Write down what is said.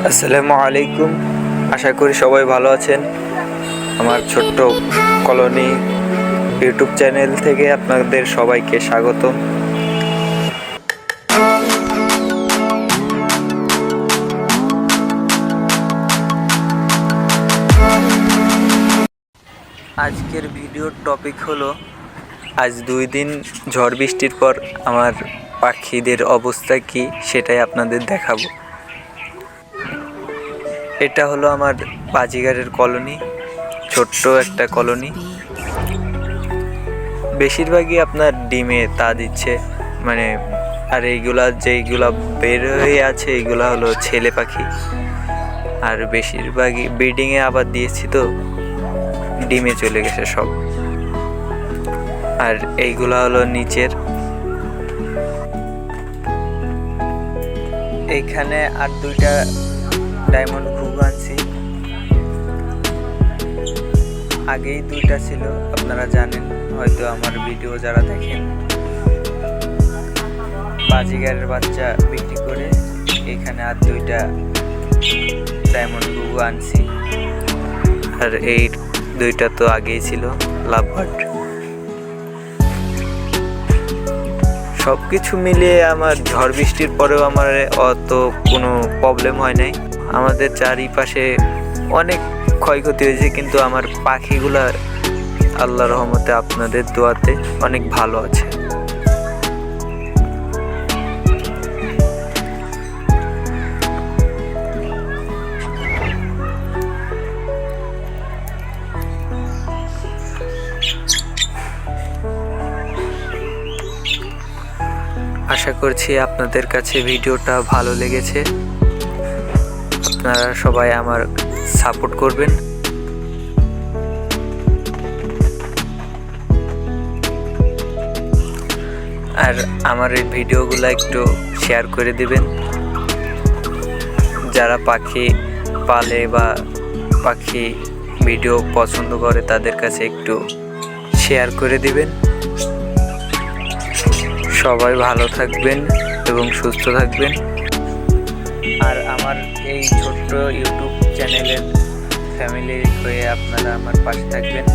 আসসালামু আলাইকুম। আশা করি সবাই ভালো আছেন। আমার ছোট্ট কলোনি ইউটিউব চ্যানেল থেকে আপনাদের সবাইকে স্বাগতম। আজকের ভিডিওর টপিক হলো আজ 2 দিন ঝড় বৃষ্টির পর আমার পাখিদের অবস্থা কি সেটাই আপনাদের দেখাবো। এটা হলো আমার বাজিগারের কলোনি, ছোট্ট একটা কলোনি। বেশিরভাগই আপনার ডিমে তা দিচ্ছে, আর যেইগুলা বের হয়ে আছে এইগুলা হলো ছেলে পাখি, আর বেশিরভাগই ব্রিডিংয়ে আবার দিয়েছি তো ডিমে চলে গেছে সব। আর এইগুলা হলো নিচের। এইখানে আর 2টা ডায়মন্ড ঘুঘু আনছি। আগেই 2টা ছিল, আপনারা জানেন হয়তো আমার ভিডিও যারা দেখেন। বাজিগারের বাচ্চা বিক্রি করে এখানে আর 2টা ডায়মন্ড ঘুঘু আনছি। আর এই 2টা তো আগেই ছিল লাভবার্ড। সব কিছু মিলিয়ে আমার ঝড় বৃষ্টির পরেও আমার অত কোনো প্রবলেম হয় নাই। আমাদের চারিপাশে অনেক ক্ষয়ক্ষতি হয়েছে, কিন্তু আমার পাখিগুলা আল্লাহর রহমতে আপনাদের দোয়াতে অনেক ভালো আছে। আশা করছি আপনাদের কাছে ভিডিওটা ভালো লেগেছে। আপনারা সবাই আমার সাপোর্ট করবেন। আর আমার এই ভিডিওগুলো একটু শেয়ার করে দিবেন। যারা পাখি পালে বা পাখি ভিডিও পছন্দ করে তাদের কাছে একটু শেয়ার করে দিবেন। সবাই ভালো থাকবেন এবং সুস্থ থাকবেন। আর আমার এই ছোট্ট ইউটিউব চ্যানেলের ফ্যামিলি হয়ে আপনারা আমার পাশে থাকবেন।